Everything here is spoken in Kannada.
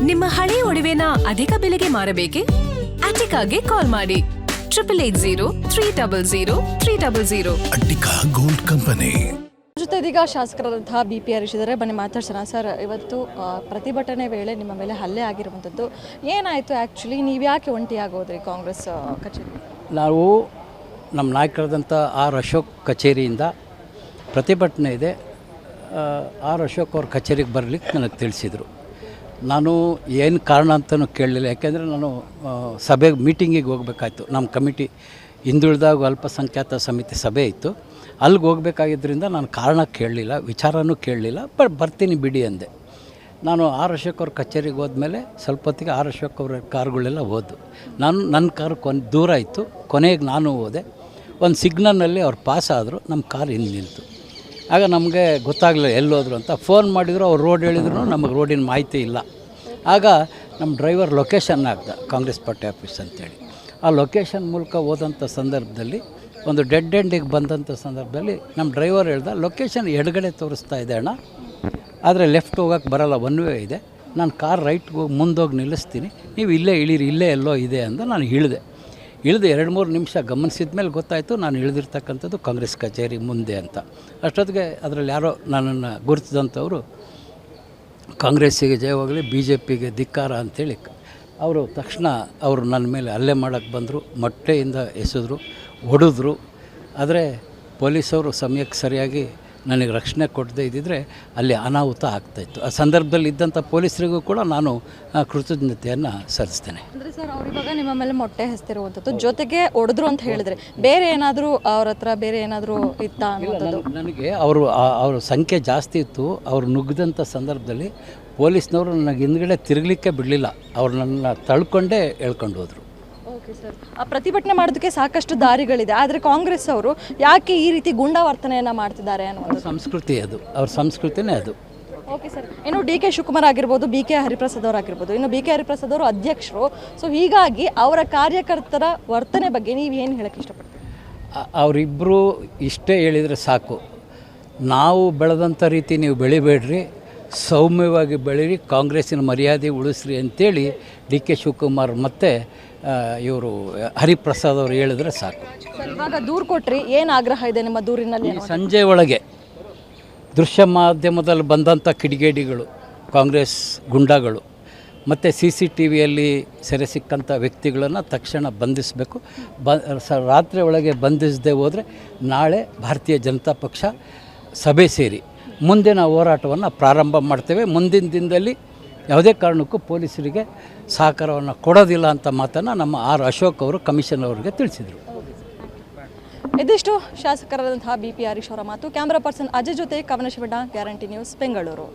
ನಿಮ್ಮ ಹಳೆಯ ಒಡವೆನ ಅಧಿಕ ಬೆಲೆಗೆ ಮಾರಬೇಕೆ? ಅಟಿಕಾಗೆ ಕಾಲ್ ಮಾಡಿ 8880 ಅಟ್ಟಿಕಾ ಗೋಲ್ಡ್ ಕಂಪನಿ. ಜೊತೆ ಇದೀಗ ಶಾಸಕರಾದಂತಹ BP ಹರೀಶ್ ಇದ್ದಾರೆ. ಬನ್ನಿ ಮಾತಾಡ್ಸೋಣ. ಸರ್, ಇವತ್ತು ಪ್ರತಿಭಟನೆ ವೇಳೆ ನಿಮ್ಮ ಮೇಲೆ ಹಲ್ಲೆ ಆಗಿರುವಂಥದ್ದು ಏನಾಯಿತು? ಆ್ಯಕ್ಚುಲಿ ನೀವು ಯಾಕೆ ಒಂಟಿಯಾಗೋದ್ರಿ ಕಾಂಗ್ರೆಸ್ ಕಚೇರಿ? ನಾವು ನಮ್ಮ ನಾಯಕರಾದಂಥ R.ಅಶೋಕ್ ಕಚೇರಿಯಿಂದ ಪ್ರತಿಭಟನೆ ಇದೆ, R.ಅಶೋಕ್ ಅವ್ರ ಕಚೇರಿಗೆ ಬರಲಿಕ್ಕೆ ನನಗೆ ತಿಳಿಸಿದರು. ನಾನು ಏನು ಕಾರಣ ಅಂತಲೂ ಕೇಳಲಿಲ್ಲ, ಯಾಕೆಂದರೆ ನಾನು ಸಭೆಗೆ ಮೀಟಿಂಗಿಗೆ ಹೋಗಬೇಕಾಯ್ತು. ನಮ್ಮ ಕಮಿಟಿ ಹಿಂದುಳಿದಾಗ ಅಲ್ಪಸಂಖ್ಯಾತ ಸಮಿತಿ ಸಭೆ ಇತ್ತು, ಅಲ್ಲಿಗೆ ಹೋಗಬೇಕಾಗಿದ್ದರಿಂದ ನಾನು ಕಾರಣ ಕೇಳಲಿಲ್ಲ, ವಿಚಾರನೂ ಕೇಳಲಿಲ್ಲ. ಬರ್ತೀನಿ ಬಿಡಿ ಅಂದೆ. ನಾನು R.ಅಶೋಕ್ ಅವ್ರ ಕಚೇರಿಗೆ ಹೋದ್ಮೇಲೆ ಸ್ವಲ್ಪ ಹೊತ್ತಿಗೆ R.ಅಶೋಕ್ ಅವ್ರ ಕಾರುಗಳೆಲ್ಲ ಹೋದ್ವು. ನನ್ನ ಕಾರು ದೂರ ಇತ್ತು. ಕೊನೆಗೆ ನಾನು ಹೋದೆ. ಒಂದು ಸಿಗ್ನಲ್ನಲ್ಲಿ ಅವ್ರು ಪಾಸ್ ಆದರು, ನಮ್ಮ ಕಾರು ಹಿಂದೆ ನಿಲ್ತು. ಆಗ ನಮಗೆ ಗೊತ್ತಾಗಲಿಲ್ಲ ಎಲ್ಲೋದ್ರು ಅಂತ. ಫೋನ್ ಮಾಡಿದ್ರು, ಅವ್ರು ರೋಡ್ ಹೇಳಿದ್ರು, ನಮಗೆ ರೋಡಿನ ಮಾಹಿತಿ ಇಲ್ಲ. ಆಗ ನಮ್ಮ ಡ್ರೈವರ್ ಲೊಕೇಶನ್ ಹಾಕ್ದ, ಕಾಂಗ್ರೆಸ್ ಪಾರ್ಟಿ ಆಫೀಸ್ ಅಂತೇಳಿ. ಆ ಲೊಕೇಶನ್ ಮೂಲಕ ಹೋದಂಥ ಸಂದರ್ಭದಲ್ಲಿ ಒಂದು ಡೆಡ್ ಎಂಡಿಗೆ ಬಂದಂಥ ಸಂದರ್ಭದಲ್ಲಿ ನಮ್ಮ ಡ್ರೈವರ್ ಹೇಳ್ದ, ಲೊಕೇಶನ್ ಎಡಗಡೆ ತೋರಿಸ್ತಾ ಇದೆ ಅಣ್ಣ, ಆದರೆ ಲೆಫ್ಟ್ ಹೋಗೋಕ್ಕೆ ಬರೋಲ್ಲ, ಒನ್ ವೇ ಇದೆ. ನಾನು ಕಾರ್ ರೈಟ್ಗೆ ಹೋಗಿ ಮುಂದೋಗಿ ನಿಲ್ಲಿಸ್ತೀನಿ, ನೀವು ಇಲ್ಲೇ ಇಳೀರಿ, ಇಲ್ಲೇ ಎಲ್ಲೋ ಇದೆ ಅಂತ ನಾನು ಇಳಿದು 2-3 ನಿಮಿಷ ಗಮನಿಸಿದ ಮೇಲೆ ಗೊತ್ತಾಯಿತು ನಾನು ಇಳಿದಿರ್ತಕ್ಕಂಥದ್ದು ಕಾಂಗ್ರೆಸ್ ಕಚೇರಿ ಮುಂದೆ ಅಂತ. ಅಷ್ಟೊತ್ತಿಗೆ ಅದರಲ್ಲಿ ಯಾರೋ ನನ್ನನ್ನು ಗುರುತಿಸಿದಂಥವರು ಕಾಂಗ್ರೆಸ್ಸಿಗೆ ಜಯವಾಗಲಿ, BJPಗೆ ಧಿಕ್ಕಾರ ಅಂಥೇಳಿ ಅವರು ತಕ್ಷಣ ಅವರು ನನ್ನ ಮೇಲೆ ಹಲ್ಲೆ ಮಾಡೋಕ್ಕೆ ಬಂದರು. ಮೊಟ್ಟೆಯಿಂದ ಎಸೆದ್ರು, ಹೊಡೆದ್ರು. ಆದರೆ ಪೊಲೀಸವರು ಸಮಯಕ್ಕೆ ಸರಿಯಾಗಿ ನನಗೆ ರಕ್ಷಣೆ ಕೊಡದೇ ಇದ್ದಿದ್ದರೆ ಅಲ್ಲಿ ಅನಾಹುತ ಆಗ್ತಾಯಿತ್ತು. ಆ ಸಂದರ್ಭದಲ್ಲಿ ಇದ್ದಂಥ ಪೊಲೀಸರಿಗೂ ಕೂಡ ನಾನು ಕೃತಜ್ಞತೆಯನ್ನು ಸಲ್ಲಿಸ್ತೇನೆ. ಅಂದರೆ ಸರ್, ಅವ್ರು ಇವಾಗ ನಿಮ್ಮ ಮೇಲೆ ಮೊಟ್ಟೆ ಹಸ್ತಿರುವಂಥದ್ದು, ಜೊತೆಗೆ ಹೊಡೆದ್ರು ಅಂತ ಹೇಳಿದರೆ ಬೇರೆ ಏನಾದರೂ ಅವ್ರ ಹತ್ರ ಬೇರೆ ಏನಾದರೂ ಇತ್ತಾ ಅನ್ನೋದು? ನನಗೆ ಅವ್ರ ಸಂಖ್ಯೆ ಜಾಸ್ತಿ ಇತ್ತು. ಅವ್ರು ನುಗ್ಗಿದಂಥ ಸಂದರ್ಭದಲ್ಲಿ ಪೊಲೀಸ್ನವರು ನನಗೆ ಹಿಂದ್ಗಡೆ ತಿರುಗಲಿಕ್ಕೆ ಬಿಡಲಿಲ್ಲ. ಅವ್ರು ನನ್ನ ತಳ್ಕೊಂಡೇ ಹೇಳ್ಕೊಂಡು ಹೋದರು. ಓಕೆ ಸರ್, ಆ ಪ್ರತಿಭಟನೆ ಮಾಡೋದಕ್ಕೆ ಸಾಕಷ್ಟು ದಾರಿಗಳಿದೆ, ಆದರೆ ಕಾಂಗ್ರೆಸ್ ಅವರು ಯಾಕೆ ಈ ರೀತಿ ಗುಂಡಾವರ್ತನೆಯನ್ನು ಮಾಡ್ತಿದ್ದಾರೆ ಅನ್ನೋದು ಸಂಸ್ಕೃತಿ, ಅದು ಅವ್ರ ಸಂಸ್ಕೃತಿನೇ ಅದು. ಓಕೆ ಸರ್, ಇನ್ನು DK ಶಿವಕುಮಾರ್ ಆಗಿರ್ಬೋದು, BK ಹರಿಪ್ರಸಾದ್ ಅವರು ಆಗಿರ್ಬೋದು, ಇನ್ನು BK ಹರಿಪ್ರಸಾದ್ ಅವರು ಅಧ್ಯಕ್ಷರು. ಸೊ ಹೀಗಾಗಿ ಅವರ ಕಾರ್ಯಕರ್ತರ ವರ್ತನೆ ಬಗ್ಗೆ ನೀವು ಏನು ಹೇಳೋಕ್ಕೆ ಇಷ್ಟಪಡ್ತೀರಿ? ಅವರಿಬ್ಬರು ಇಷ್ಟೇ ಹೇಳಿದರೆ ಸಾಕು, ನಾವು ಬೆಳೆದಂಥ ರೀತಿ ನೀವು ಬೆಳಿಬೇಡ್ರಿ, ಸೌಮ್ಯವಾಗಿ ಬೆಳೀರಿ, ಕಾಂಗ್ರೆಸ್ಸಿನ ಮರ್ಯಾದೆ ಉಳಿಸ್ರಿ ಅಂತೇಳಿ DK ಶಿವಕುಮಾರ್ ಮತ್ತು ಇವರು ಹರಿಪ್ರಸಾದ್ ಅವರು ಹೇಳಿದ್ರೆ ಸಾಕು. ಇವಾಗ ದೂರು ಕೊಟ್ರಿ, ಏನು ಆಗ್ರಹ ಇದೆ ನಿಮ್ಮ ದೂರಿನಲ್ಲಿ? ಸಂಜೆ ಒಳಗೆ ದೃಶ್ಯ ಮಾಧ್ಯಮದಲ್ಲಿ ಬಂದಂಥ ಕಿಡಿಗೇಡಿಗಳು, ಕಾಂಗ್ರೆಸ್ ಗುಂಡಾಗಳು ಮತ್ತು CCTVಯಲ್ಲಿ ಸೆರೆ ಸಿಕ್ಕಂಥ ವ್ಯಕ್ತಿಗಳನ್ನು ತಕ್ಷಣ ಬಂಧಿಸಬೇಕು. ರಾತ್ರಿ ಒಳಗೆ ಬಂಧಿಸದೆ ಹೋದರೆ ನಾಳೆ ಭಾರತೀಯ ಜನತಾ ಪಕ್ಷ ಸಭೆ ಸೇರಿ ಮುಂದಿನ ಹೋರಾಟವನ್ನು ಪ್ರಾರಂಭ ಮಾಡ್ತೇವೆ. ಮುಂದಿನ ದಿನದಲ್ಲಿ ಯಾವುದೇ ಕಾರಣಕ್ಕೂ ಪೊಲೀಸರಿಗೆ ಸಹಕಾರವನ್ನು ಕೊಡೋದಿಲ್ಲ ಅಂತ ಮಾತನ್ನು ನಮ್ಮ R.ಅಶೋಕ್ ಅವರು ಕಮಿಷನ್ ಅವರಿಗೆ ತಿಳಿಸಿದರು. ಇದಿಷ್ಟು ಶಾಸಕರಾದಂತಹ BP ಹರೀಶ್ ಅವರ ಮಾತು. ಕ್ಯಾಮರಾ ಪರ್ಸನ್ ಅಜಯ್ ಜೊತೆ ಕವನ ಶಿವಣ್ಣ, ಗ್ಯಾರಂಟಿ ನ್ಯೂಸ್, ಬೆಂಗಳೂರು.